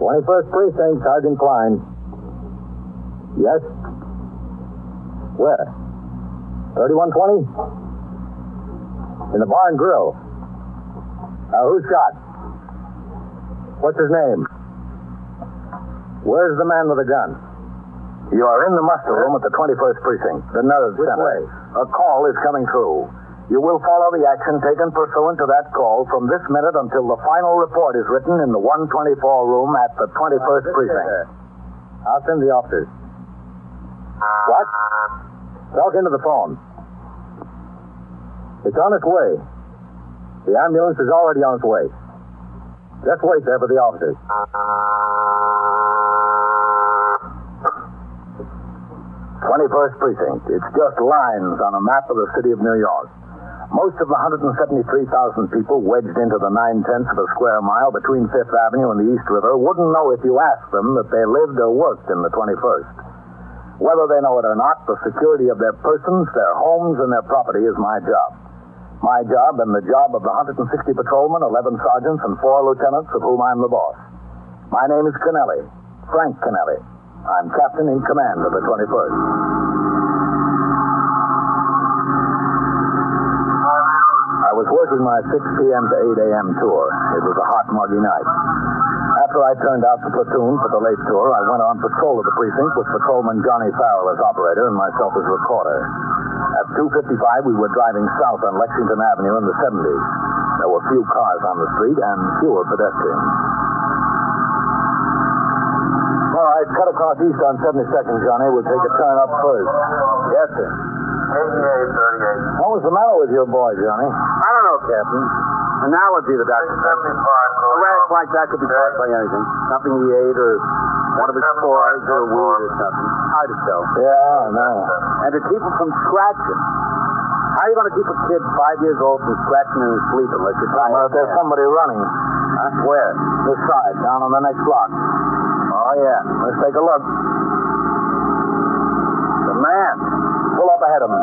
21st Precinct, Sergeant Klein. Yes? Where? 3120? In the bar and grill. Who's shot? What's his name? Where's the man with the gun? You are in the muster room at the 21st Precinct, the nerve center. A call is coming through. You will follow the action taken pursuant to that call from this minute until the final report is written in the 124 room at the 21st Precinct. I'll send the officers. What? Talk into the phone. It's on its way. The ambulance is already on its way. Just wait there for the officers. 21st Precinct. It's just lines on a map of the city of New York. Most of the 173,000 people wedged into the 9/10 of a square mile between Fifth Avenue and the East River wouldn't know if you asked them that they lived or worked in the 21st. Whether they know it or not, the security of their persons, their homes, and their property is my job. My job and the job of the 160 patrolmen, 11 sergeants, and 4 lieutenants, of whom I'm the boss. My name is Kennelly, Frank Kennelly. I'm captain in command of the 21st. I was working my 6 p.m. to 8 a.m. tour. It was a hot, muggy night. After I turned out the platoon for the late tour, I went on patrol of the precinct with patrolman Johnny Farrell as operator and myself as recorder. At 2:55, we were driving south on Lexington Avenue in the 70s. There were few cars on the street and fewer pedestrians. All right, cut across east on 72nd, Johnny. We'll take a turn up first. Yes, sir. 88, 38. What was the matter with your boy, Johnny? I don't know, Captain. Analogy, the doctor said. A rash like that could be caused by anything. Something he ate or one of his toys or weed or something. Hard to tell. Yeah, I know. And to keep him from scratching. How are you going to keep a kid 5 years old from scratching in his sleep unless you're trying Well, there's somebody running. Huh? Where? This side, down on the next block. Oh, yeah. Let's take a look. The man. Pull up ahead of him.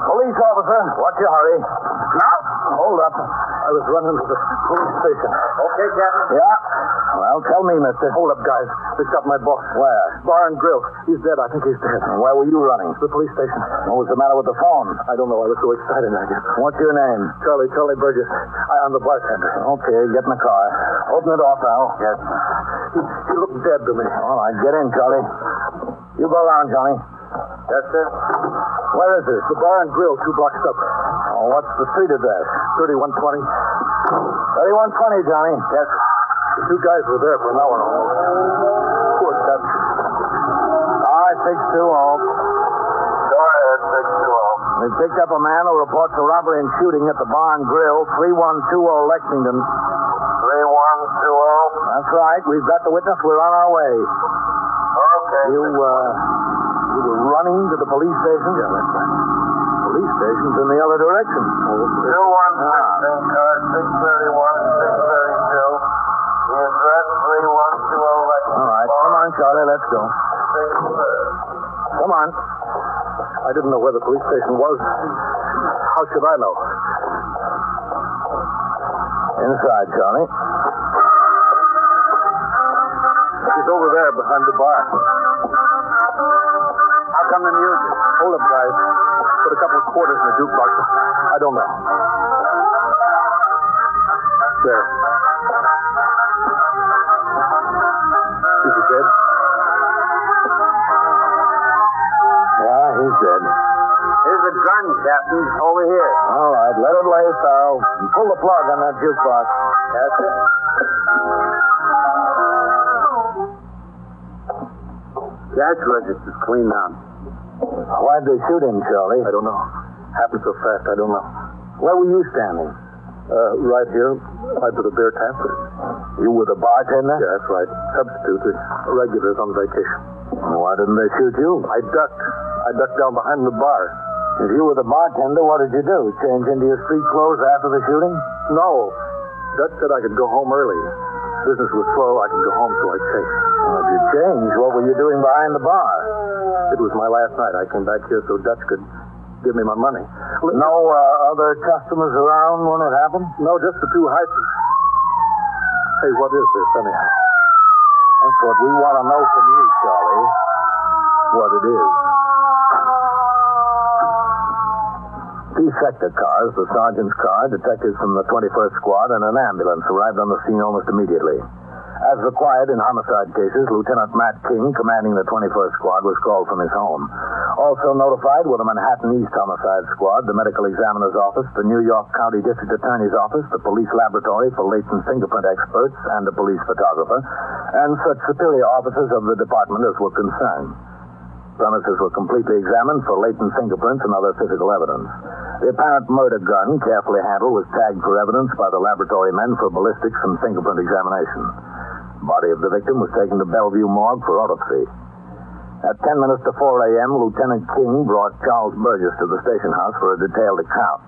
Police officer, what's your hurry? No. Hold up. I was running to the police station. Okay, Captain. Yeah. Well, tell me, mister. Hold up, guys. They shot my boss. Where? Bar and grill. He's dead. I think he's dead. And where were you running? The police station. What was the matter with the phone? I don't know. I was so excited, I guess. What's your name? Charlie Burgess. I'm the bartender. Okay, get in the car. Open it off, Al. Yes. He looked dead to me. All right, get in, Charlie. You go around, Johnny. Yes, sir. Where is this? The bar and grill, 2 blocks up. Oh, what's the street address? 3120. 3120, Johnny. Yes, sir. The 2 guys were there for an hour almost. Poor Dutch. All right, 620. Go ahead, 620. We picked up a man who reports a robbery and shooting at the bar and grill, 3120 Lexington. 3120. That's right. We've got the witness. We're on our way. Okay. You were running to the police station? Yeah, that's right. Police station's in the other direction. 216 car 631, 632. The address 3120 Lexington. All right. Come on, Charlie. Let's go. 630. Come on. I didn't know where the police station was. How should I know? Inside, Charlie. He's over there behind the bar. How come the music? Hold up, guys. Put a couple of quarters in the jukebox. I don't know. There. Is he dead? Yeah, he's dead. Here's the gun, Captain. Over here. All right, let it lay, Farrell. And pull the plug on that jukebox. That's it. Cash register's clean now. Why'd they shoot him, Charlie? I don't know. Happened so fast, I don't know. Where were you standing? Right here, right by the beer tap. You were the bartender? Yeah, that's right. Substitute, the regulars on vacation. Why didn't they shoot you? I ducked down behind the bar. If you were the bartender, what did you do? Change into your street clothes after the shooting? No. Dutch said I could go home early. Business was slow, I could go home, so I changed. Well, if you changed, what were you doing behind the bar? It was my last night. I came back here so Dutch could give me my money. No other customers around when it happened? No, just the 2 heifers. Hey, what is this, anyhow? That's what we want to know from you, Charlie. What it is. Two sector cars, the sergeant's car, detectives from the 21st Squad, and an ambulance arrived on the scene almost immediately. As required in homicide cases, Lieutenant Matt King, commanding the 21st Squad, was called from his home. Also notified were the Manhattan East Homicide Squad, the Medical Examiner's Office, the New York County District Attorney's Office, the Police Laboratory for latent fingerprint experts, and a police photographer, and such superior officers of the department as were concerned. Premises were completely examined for latent fingerprints and other physical evidence. The apparent murder gun, carefully handled, was tagged for evidence by the laboratory men for ballistics and fingerprint examination. The body of the victim was taken to Bellevue Morgue for autopsy. At 10 minutes to 4 a.m., Lieutenant King brought Charles Burgess to the station house for a detailed account.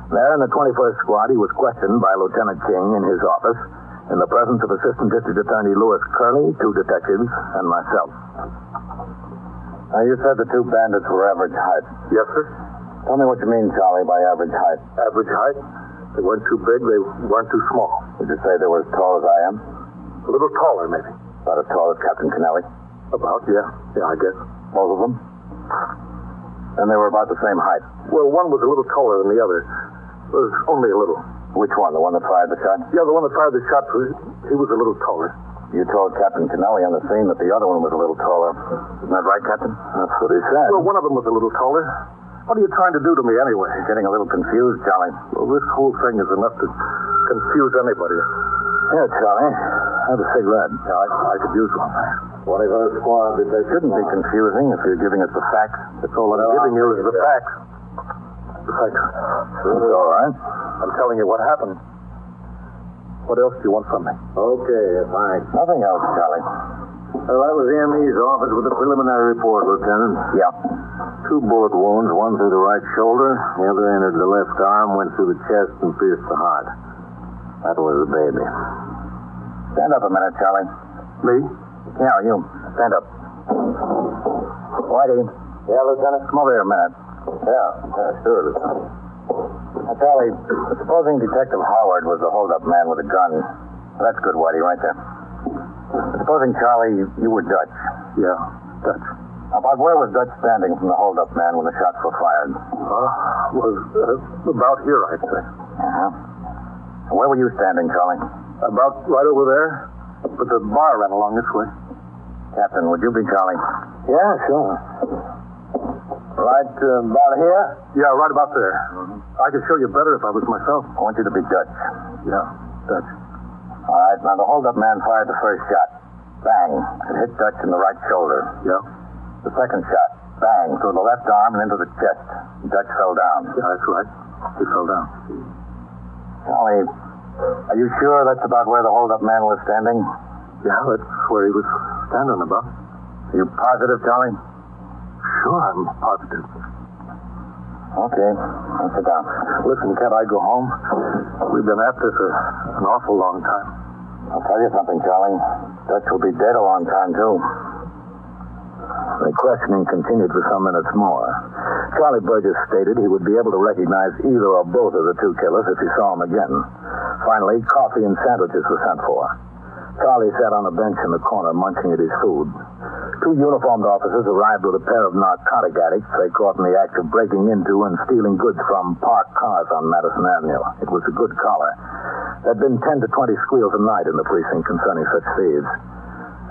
There in the 21st Squad, he was questioned by Lieutenant King in his office in the presence of Assistant District Attorney Louis Kearney, two detectives, and myself. Now, you said the two bandits were average height. Yes, sir. Tell me what you mean, Charlie, by average height. Average height? They weren't too big, they weren't too small. Did you say they were as tall as I am? A little taller, maybe. About as tall as Captain Kennelly? About, yeah. Yeah, I guess. Both of them? And they were about the same height? Well, one was a little taller than the other. It was only a little. Which one? The one that fired the shot? Yeah, the one that fired the shot, he was a little taller. You told Captain Kennelly on the scene that the other one was a little taller. Isn't that right, Captain? That's what he said. Well, one of them was a little taller. What are you trying to do to me anyway? You're getting a little confused, Charlie. Well, this whole thing is enough to confuse anybody. Here, Charlie. Have a cigarette. Yeah, I could use one. 21st Squad, they shouldn't be confusing if you're giving us the facts. That's all I'm giving you is the facts. The facts. That's all right. I'm telling you what happened. What else do you want from me? Okay, thanks. Nothing else, Charlie. Well, that was the ME's office with the preliminary report, Lieutenant. Yeah. 2 bullet wounds, one through the right shoulder, the other entered the left arm, went through the chest, and pierced the heart. That was the baby. Stand up a minute, Charlie. Me? Yeah, you. Stand up. Whitey. Yeah, Lieutenant? Come over here a minute. Yeah, sure, Lieutenant. Now, Charlie, supposing Detective Howard was the hold-up man with a gun. That's good, Whitey, right there. Supposing, Charlie, you were Dutch. Yeah, Dutch. About where was Dutch standing from the hold-up man when the shots were fired? Was about here, I'd say. Uh-huh. Where were you standing, Charlie? About right over there. But the bar ran along this way. Captain, would you be Charlie? Yeah, sure. Right about here? Yeah, right about there. I could show you better if I was myself. I want you to be Dutch. Yeah, Dutch. All right, now the hold-up man fired the first shot. Bang. It hit Dutch in the right shoulder. Yeah? The second shot. Bang. Through the left arm and into the chest. Dutch fell down. Yeah, that's right. He fell down. Charlie, are you sure that's about where the hold-up man was standing? Yeah, that's where he was standing about. Are you positive, Charlie? Sure, I'm positive. Okay. I'll sit down. Listen, can't I go home? We've been at this an awful long time. I'll tell you something, Charlie. Dutch will be dead a long time, too. The questioning continued for some minutes more. Charlie Burgess stated he would be able to recognize either or both of the two killers if he saw them again. Finally, coffee and sandwiches were sent for. Charlie sat on a bench in the corner munching at his food. 2 uniformed officers arrived with a pair of narcotic addicts they caught in the act of breaking into and stealing goods from parked cars on Madison Avenue. It was a good collar. There had been 10 to 20 squeals a night in the precinct concerning such thieves.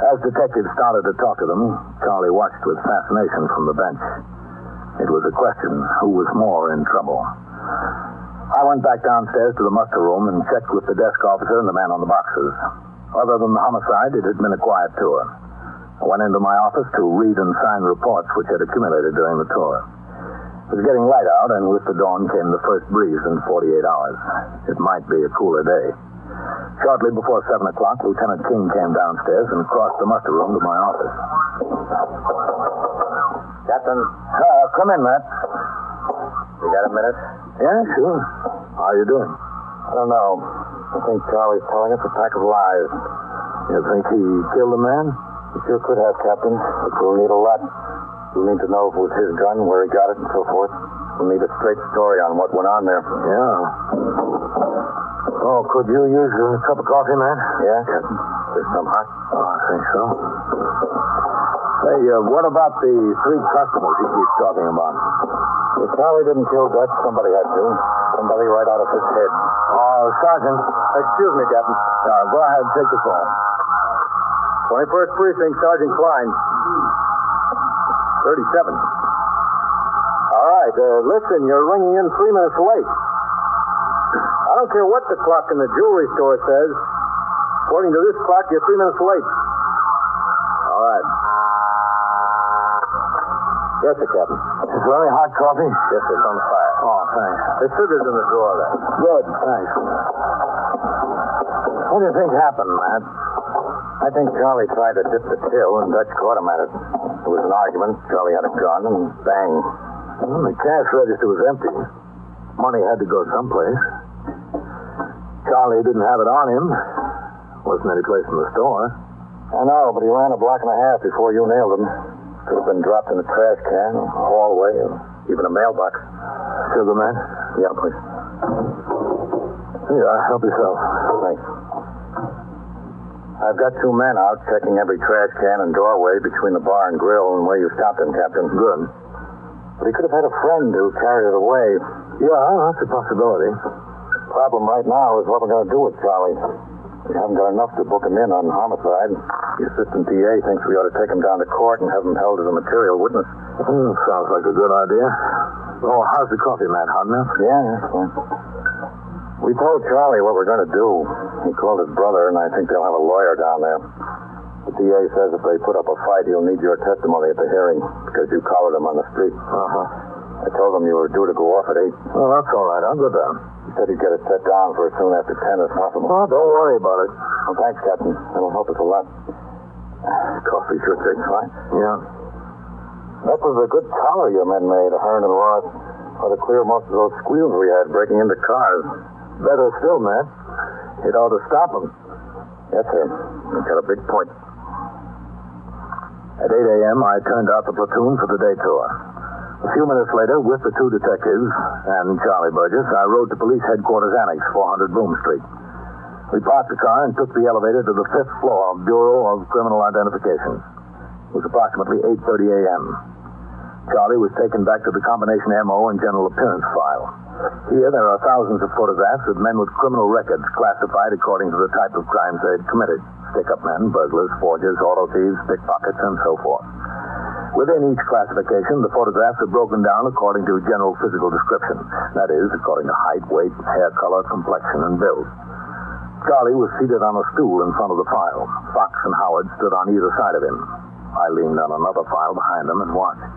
As detectives started to talk to them, Charlie watched with fascination from the bench. It was a question, who was more in trouble? I went back downstairs to the muster room and checked with the desk officer and the man on the boxes. Other than the homicide, it had been a quiet tour. I went into my office to read and sign reports which had accumulated during the tour. It was getting light out, and with the dawn came the first breeze in 48 hours. It might be a cooler day. Shortly before 7 o'clock, Lieutenant King came downstairs and crossed the muster room to my office. Captain? Come in, Matt. You got a minute? Yeah, sure. How are you doing? I don't know. I think Charlie's telling us a pack of lies. You think he killed the man? He sure could have, Captain. But we'll need a lot. We'll need to know if it was his gun, where he got it, and so forth. We'll need a straight story on what went on there. Yeah. Oh, could you use a cup of coffee, man? Yeah, Captain. There's some hot? Oh, I think so. Hey, what about the 3 customers he keeps talking about? If Charlie didn't kill Dutch, somebody had to. Somebody right out of his head. Oh, Sergeant. Excuse me, Captain. Go ahead, take the phone. 21st Precinct, Sergeant Klein. 37. All right, listen, you're ringing in 3 minutes late. I don't care what the clock in the jewelry store says. According to this clock, you're 3 minutes late. All right. Yes, sir, Captain. Is there any hot coffee? Yes, sir, it's on the fire. Oh, thanks. There's sugars in the drawer there. Good, thanks. What do you think happened, Matt? I think Charlie tried to dip the till, and Dutch caught him at it. There was an argument. Charlie had a gun, and bang. Well, the cash register was empty. Money had to go someplace. Charlie didn't have it on him. Wasn't any place in the store. I know, but he ran a block and a half before you nailed him. Could have been dropped in a trash can, a hallway, or even a mailbox. Sugar, man? Yeah, please. Here you are. Help yourself. Thanks. I've got 2 men out checking every trash can and doorway between the bar and grill and where you stopped him, Captain. Good. But he could have had a friend who carried it away. Yeah, that's a possibility. The problem right now is what we're going to do with Charlie. We haven't got enough to book him in on homicide. The assistant DA thinks we ought to take him down to court and have him held as a material witness. Sounds like a good idea. Oh, how's the coffee, Matt? Hot enough? Yeah, that's fine. We told Charlie what we're going to do. He called his brother, and I think they'll have a lawyer down there. The DA says if they put up a fight, he'll need your testimony at the hearing because you collared him on the street. Uh-huh. I told him you were due to go off at 8. Well, that's all right. I'll go down. He said he'd get it set down for as soon after 10 as possible. Oh, don't worry about it. Well, thanks, Captain. That'll help us a lot. Coffee sure tastes fine. Yeah. That was a good collar your men made, Hearn and Ross. Ought to clear most of those squeals we had breaking into cars. Better still, Matt. It ought to stop them. Yes, sir. You've got a big point. At 8 a.m., I turned out the platoon for the day tour. A few minutes later, with the 2 detectives and Charlie Burgess, I rode to Police Headquarters Annex, 400 Broom Street. We parked the car and took the elevator to the 5th floor of Bureau of Criminal Identification. It was approximately 8:30 a.m. Charlie was taken back to the combination MO and general appearance file. Here, there are thousands of photographs of men with criminal records classified according to the type of crimes they had committed. Stick-up men, burglars, forgers, auto thieves, pickpockets, and so forth. Within each classification, the photographs are broken down according to general physical description. That is, according to height, weight, hair color, complexion, and build. Charlie was seated on a stool in front of the file. Fox and Howard stood on either side of him. I leaned on another file behind them and watched.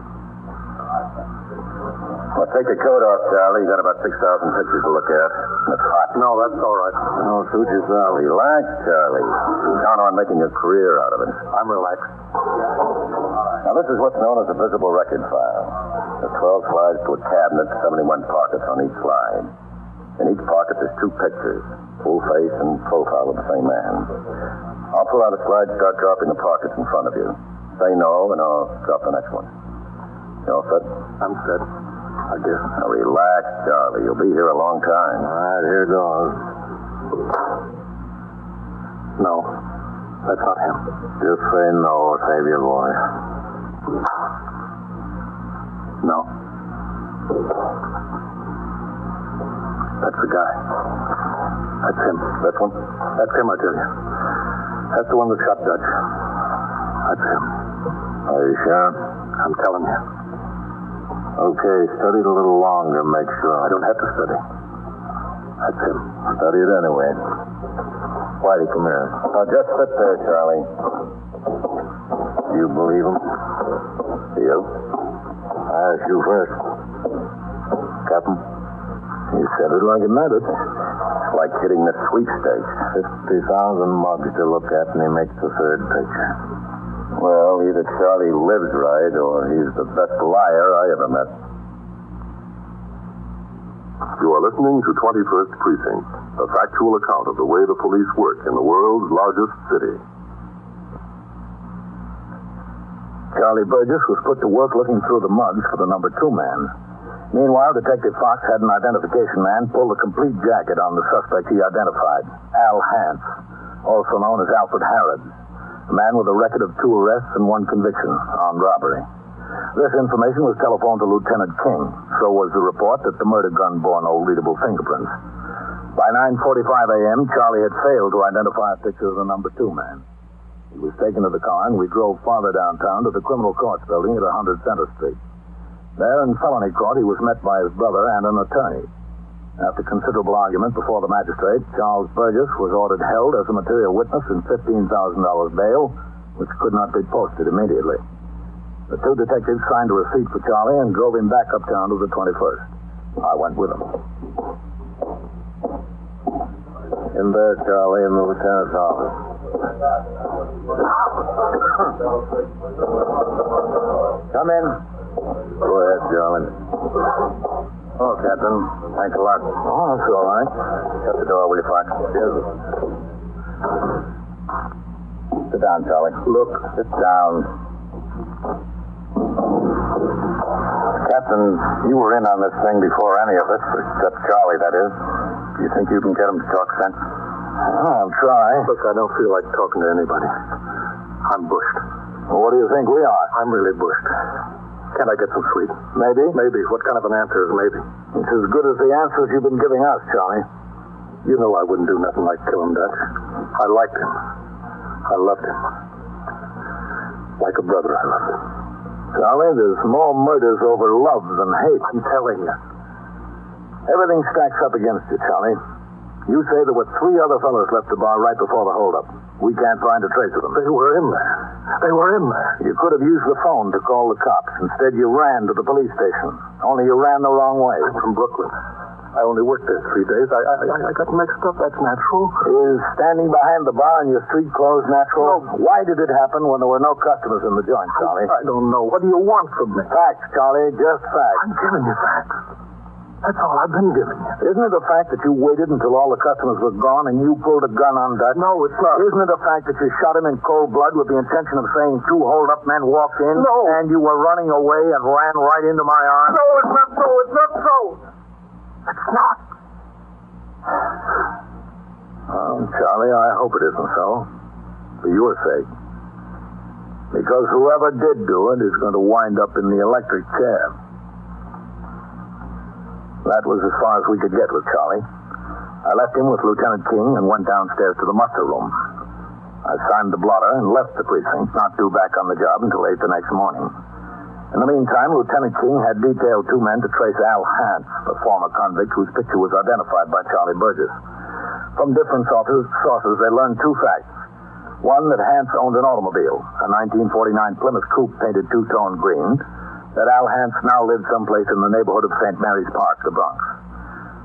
Well, take the coat off, Charlie. You got about 6,000 pictures to look at. It's hot. No, that's all right. Oh, suit yourself. Relax, Charlie. Count on making a career out of it. I'm relaxed. Now, this is what's known as a visible record file. There's 12 slides to a cabinet, 71 pockets on each slide. In each pocket, there's 2 pictures, full face and profile of the same man. I'll pull out a slide, start dropping the pockets in front of you. Say no, and I'll drop the next one. You all set? I'm set. I guess. Now, relax, Charlie. You'll be here a long time. All right, here goes. No, that's not him. Just say no, save your voice. No. That's the guy. That's him. This one? That's him, I tell you. That's the one that shot Dutch. That's him. Are you sure? I'm telling you. Okay, study it a little longer, make sure. I don't have to study. That's him. Study it anyway. Whitey, come here. Now, just sit there, Charlie. Do you believe him? You? I ask you first. Captain? You said it like it mattered. It's like hitting the sweepstakes. 50,000 mugs to look at, and he makes the third picture. Well, either Charlie lives right, or he's the best liar I ever met. You are listening to 21st Precinct, a factual account of the way the police work in the world's largest city. Charlie Burgess was put to work looking through the mugs for the number 2 man. Meanwhile, Detective Fox had an identification man pull the complete jacket on the suspect he identified, Al Hance, also known as Alfred Harrod, a man with a record of 2 arrests and 1 conviction, armed robbery. This information was telephoned to Lieutenant King. So was the report that the murder gun bore no readable fingerprints. By 9:45 a.m., Charlie had failed to identify a picture of the number 2 man. He was taken to the car, and we drove farther downtown to the criminal courts building at 100 Center Street. There in felony court, he was met by his brother and an attorney. After considerable argument before the magistrate, Charles Burgess was ordered held as a material witness in $15,000 bail, which could not be posted immediately. The 2 detectives signed a receipt for Charlie and drove him back uptown to the 21st. I went with them. In there, Charlie, in the lieutenant's office. Come in. Go ahead, Charlie. Oh, Captain. Thanks a lot. Oh, that's all right. Shut the door, will you, Fox? Yes. Sit down, Charlie. Look. Sit down. Captain, you were in on this thing before any of us, except Charlie, that is. Do you think you can get him to talk sense? I'll try. Look, I don't feel like talking to anybody. I'm bushed. Well, what do you think we are? I'm really bushed. Can't I get some sleep? Maybe? Maybe. What kind of an answer is maybe? It's as good as the answers you've been giving us, Charlie. You know I wouldn't do nothing like kill him, Dutch. I liked him. I loved him. Like a brother, I loved him. Charlie, there's more murders over love than hate. I'm telling you. Everything stacks up against you, Charlie. You say there were 3 other fellows left the bar right before the holdup. We can't find a trace of them. They were in there. They were in there. You could have used the phone to call the cops. Instead, you ran to the police station. Only you ran the wrong way. I'm from Brooklyn. I only worked there 3 days. I got mixed up. That's natural. Is standing behind the bar in your street clothes natural? No. Why did it happen when there were no customers in the joint, Charlie? I don't know. What do you want from me? Facts, Charlie. Just facts. I'm giving you facts. That's all I've been giving you. Isn't it a fact that you waited until all the customers were gone and you pulled a gun on Dutch? No, it's not. Isn't it a fact that you shot him in cold blood with the intention of saying 2 hold-up men walked in? No. And you were running away and ran right into my arms? No, it's not so. It's not so. It's not. Oh, Charlie, I hope it isn't so. For your sake. Because whoever did do it is going to wind up in the electric chair. That was as far as we could get with Charlie. I left him with Lieutenant King and went downstairs to the muster room. I signed the blotter and left the precinct, not due back on the job until 8 the next morning. In the meantime, Lieutenant King had detailed 2 men to trace Al Hance, the former convict whose picture was identified by Charlie Burgess. From different sources, they learned 2 facts. One, that Hance owned an automobile, a 1949 Plymouth Coupe painted 2-tone green, that Al Hance now lived someplace in the neighborhood of St. Mary's Park, the Bronx.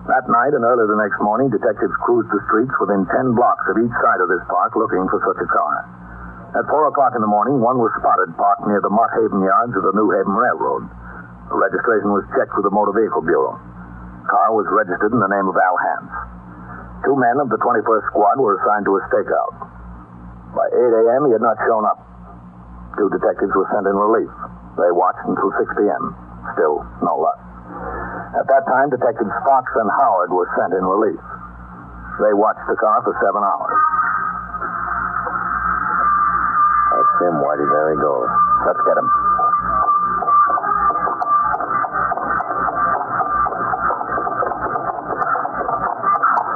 That night and early the next morning, detectives cruised the streets within 10 blocks of each side of this park looking for such a car. At 4 o'clock in the morning, one was spotted parked near the Mott Haven yards of the New Haven Railroad. The registration was checked with the Motor Vehicle Bureau. The car was registered in the name of Al Hance. 2 men of the 21st Squad were assigned to a stakeout. By 8 a.m., he had not shown up. 2 detectives were sent in relief. They watched until 6 p.m. Still, no luck. At that time, Detectives Fox and Howard were sent in relief. They watched the car for 7 hours. That's him, Whitey. There he goes. Let's get him.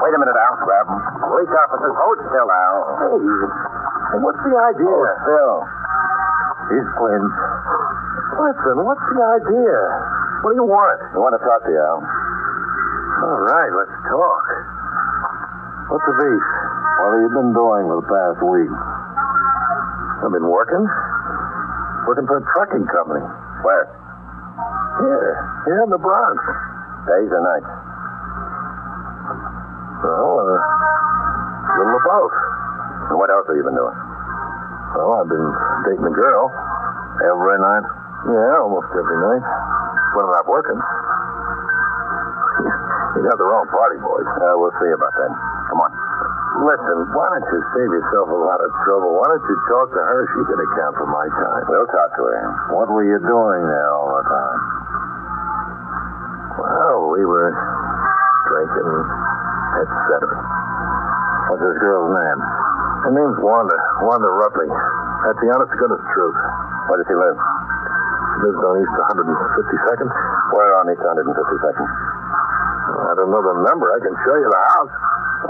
Wait a minute, Al. Grab him. Police officers, hold still, Al. Hey, what's the idea? Hold still. He's clean. Listen, what's the idea? What do you want? I want to talk to you, Al. All right, let's talk. What's the beef? What have you been doing for the past week? I've been working. Working for a trucking company. Where? Here in the Bronx. Days or nights? Well, a little of both. And what else have you been doing? Well, I've been dating a girl. Every night? Yeah, almost every night. When I'm not working. You got the wrong party, boys. We'll see about that. Come on. Listen, why don't you save yourself a lot of trouble? Why don't you talk to her? She can account for my time. We'll talk to her. What were you doing there all the time? we were drinking, etc. What's this girl's name? Her name's Wanda. Wanda Rutley. That's the honest to goodness truth. Where does she live? She lives on East 152nd. Where on East 152nd? I don't know the number. I can show you the house.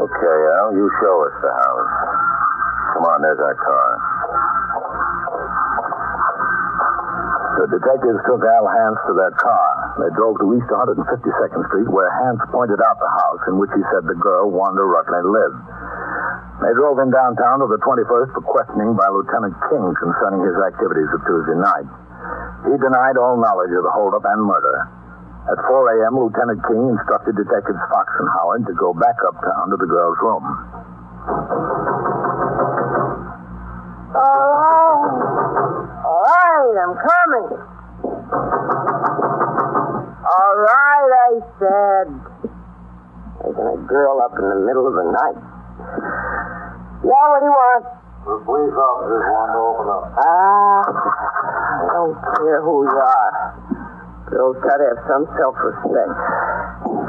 Okay, Al, you show us the house. Come on, there's our car. The detectives took Al Hance to their car. They drove to East 152nd Street, where Hance pointed out the house in which he said the girl, Wanda Rutley, lived. They drove him downtown to the 21st for questioning by Lieutenant King concerning his activities of Tuesday night. He denied all knowledge of the holdup and murder. At 4 a.m., Lieutenant King instructed Detectives Fox and Howard to go back uptown to the girl's room. All right, I'm coming. All right, I said. Waking a girl up in the middle of the night. Yeah, what do you want? The police officers want to open up. I don't care who you are. Girls gotta have some self-respect.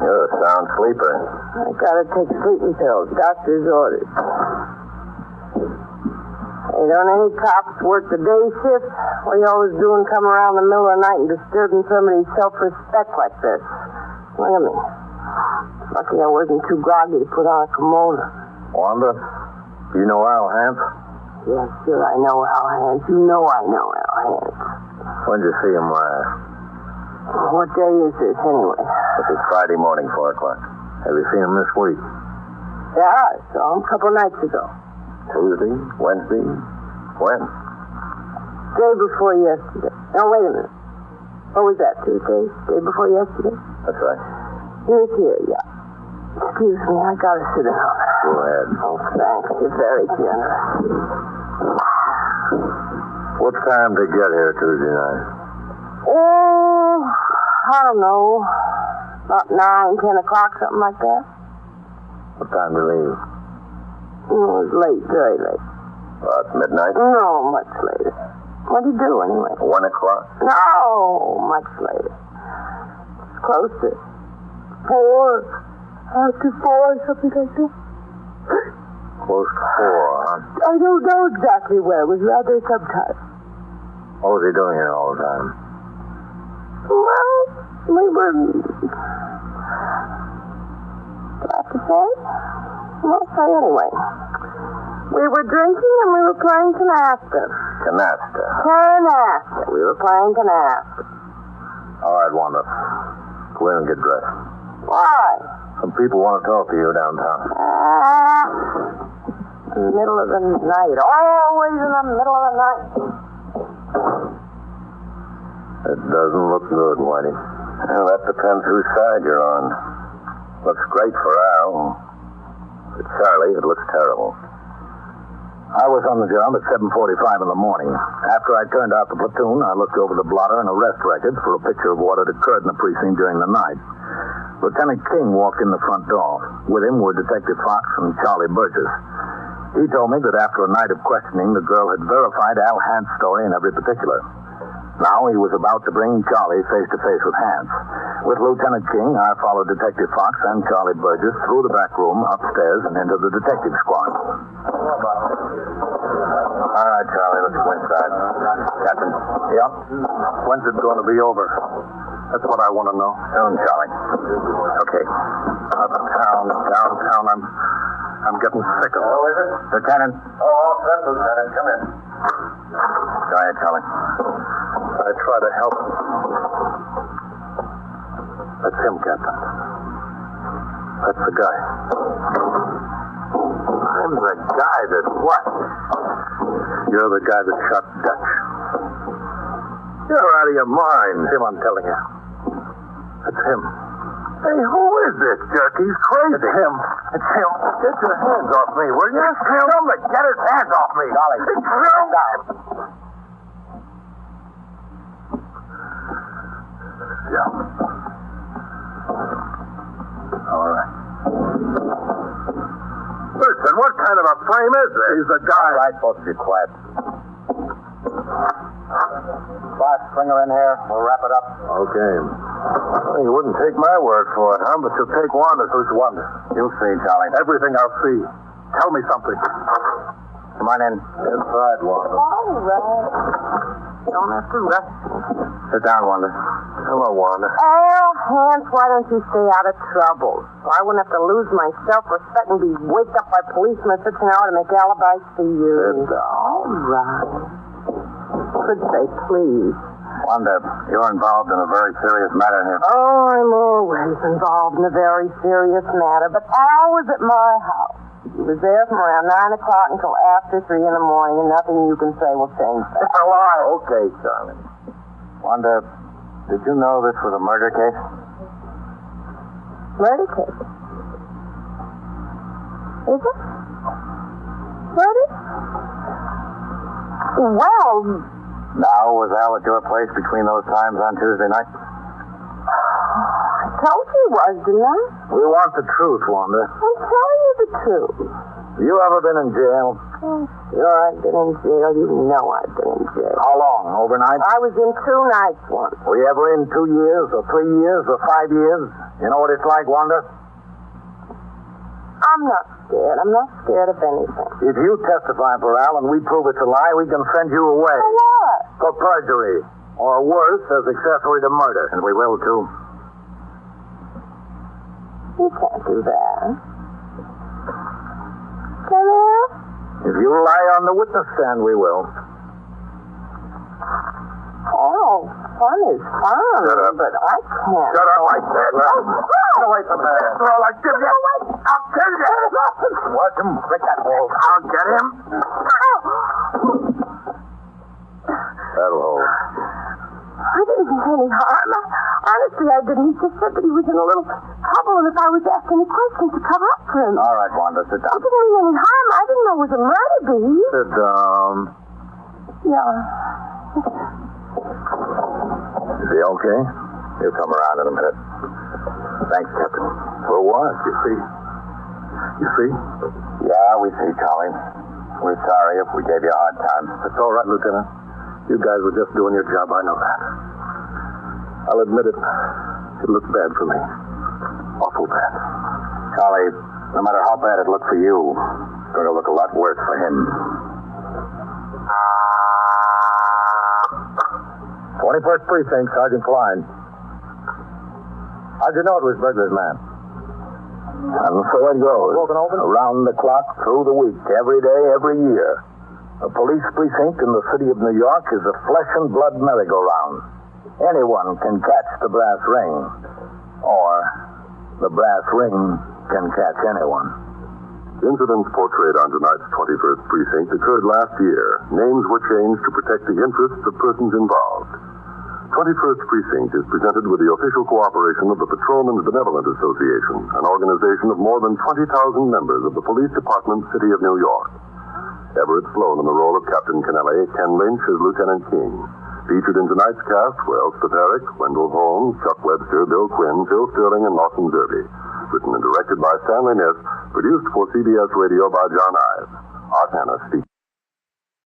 You're a sound sleeper. I gotta take sleeping pills. Doctor's orders. Hey, don't any cops work the day shift? What are you always doing coming around the middle of the night and disturbing somebody's self-respect like this? Look at me. Lucky I wasn't too groggy to put on a kimono. Wanda, do you know Al Hance? Yeah, sure, I know Al Hance. You know I know Al Hance. When did you see him last? What day is this, anyway? This is Friday morning, 4 o'clock. Have you seen him this week? Yeah, I saw him a couple nights ago. Tuesday? Wednesday? When? Day before yesterday. Now, wait a minute. What was that, Tuesday? Day before yesterday? That's right. He was here, yeah. Excuse me, I gotta sit down. Go ahead. Oh, thanks. You're very generous. What time did he get here Tuesday night? Oh, I don't know. About 9, 10 o'clock, something like that. What time did he leave? It was late, very late. About midnight? No, much later. What'd he do, anyway? 1 o'clock? No, much later. Close to 4. After 4, something like that. Close to 4, huh? I don't know exactly where. It was rather sometime. What was he doing here all the time? Well, we were... Do I have to say? Well, say anyway. We were drinking and we were playing canasta. Canasta. Canasta. We were playing canasta. All right, Wanda. Go in and get dressed. Why? Some people want to talk to you downtown. In the middle of the night. Always in the middle of the night. It doesn't look good, Whitey. Well, that depends whose side you're on. Looks great for Al. For Charlie, it looks terrible. I was on the job at 7:45 in the morning. After I turned out the platoon, I looked over the blotter and arrest records for a picture of what had occurred in the precinct during the night. Lieutenant King walked in the front door. With him were Detective Fox and Charlie Burgess. He told me that after a night of questioning, the girl had verified Al Hance's story in every particular. Now he was about to bring Charlie face-to-face with Hance. With Lieutenant King, I followed Detective Fox and Charlie Burgess through the back room, upstairs, and into the detective squad. All right, Charlie, let's go inside. Captain? Yep. When's it going to be over? That's what I want to know. Soon, Charlie. Okay. Uptown, downtown, I'm getting sick of it. Oh, is it? Lieutenant. Oh, all set, Lieutenant. Come in. Go ahead, Charlie. I try to help him. That's him, Captain. That's the guy. I'm the guy that what? You're the guy that shot Dutch. You're out of your mind. Him, I'm telling you. It's him. Hey, who is this jerk? He's crazy. It's him. It's him. Get your hands off me, will you? It's him. Tell him to get his hands off me. Charlie, it's him. Yeah. All right. Listen, what kind of a frame is this? He's the guy. All right, folks, be quiet. Fox, bring her in here. We'll wrap it up. Okay. Well, you wouldn't take my word for it, huh? But you'll take Wanda's. Who's Wanda? You'll see, Charlie. Everything I'll see. Tell me something. Come on in. Inside, Wanda. All right. Don't have to rush me. Sit down, Wanda. Hello, Wanda. Al, Hans, why don't you stay out of trouble? So I wouldn't have to lose my self-respect and be waked up by policemen such an hour to make alibis for you. Sit down. All right. Could say please. Wanda, you're involved in a very serious matter here. Oh, I'm always involved in a very serious matter, but Al was at my house. He was there from around 9 o'clock until after 3 in the morning, and nothing you can say will change that. It's a lie. Okay, Charlie. Wanda, did you know this was a murder case? Murder case? Is it? Murder? Well, Now, was Al at your place between those times on Tuesday night? I told you he was, didn't I? We want the truth, Wanda. I'm telling you the truth. You ever been in jail? Oh, sure, I've been in jail. You know I've been in jail. How long? Overnight? I was in 2 nights once. Were you ever in 2 years or 3 years or 5 years? You know what it's like, Wanda? I'm not scared. I'm not scared of anything. If you testify for Al and we prove it's a lie, we can send you away. For what? For perjury. Or worse, as accessory to murder. And we will, too. You can't do that. Can you? If you lie on the witness stand, we will. Oh, fun is fun. Shut up. But I can't. Shut up, I said. Get away from there. Girl, I give you. I'll kill you. Watch him. Break that ball. I'll get him. That'll hold. I didn't mean any harm. Honestly, I didn't. He just said that he was in a little trouble, and if I was asking any questions to cover up for him. All right, Wanda, sit I down. didn't mean any harm. I didn't know it was a murder, bee. Sit down. Yeah. Is he okay? He'll come around in a minute. Thanks, Captain. For what? You see? You see? Yeah, we see, Charlie. We're sorry if we gave you a hard time. It's all right, Lieutenant. You guys were just doing your job. I know that. I'll admit it. It looked bad for me. Awful bad. Charlie, no matter how bad it looked for you, it's going to look a lot worse for him. 21st Precinct, Sergeant Klein. How'd you know it was Burglar's man? And so it goes. Around the clock, through the week, every day, every year. A police precinct in the city of New York is a flesh and blood merry-go-round. Anyone can catch the brass ring. Or the brass ring can catch anyone. Incidents portrayed on tonight's 21st Precinct occurred last year. Names were changed to protect the interests of persons involved. 21st Precinct is presented with the official cooperation of the Patrolmen's Benevolent Association, an organization of more than 20,000 members of the Police Department, City of New York. Everett Sloan in the role of Captain Kennelly, Ken Lynch as Lieutenant King. Featured in tonight's cast were Elspeth Herrick, Wendell Holmes, Chuck Webster, Bill Quinn, Phil Sterling, and Lawson Zerby. Written and directed by Stanley Niss, produced for CBS Radio by John Ives. Art Hannah speaking.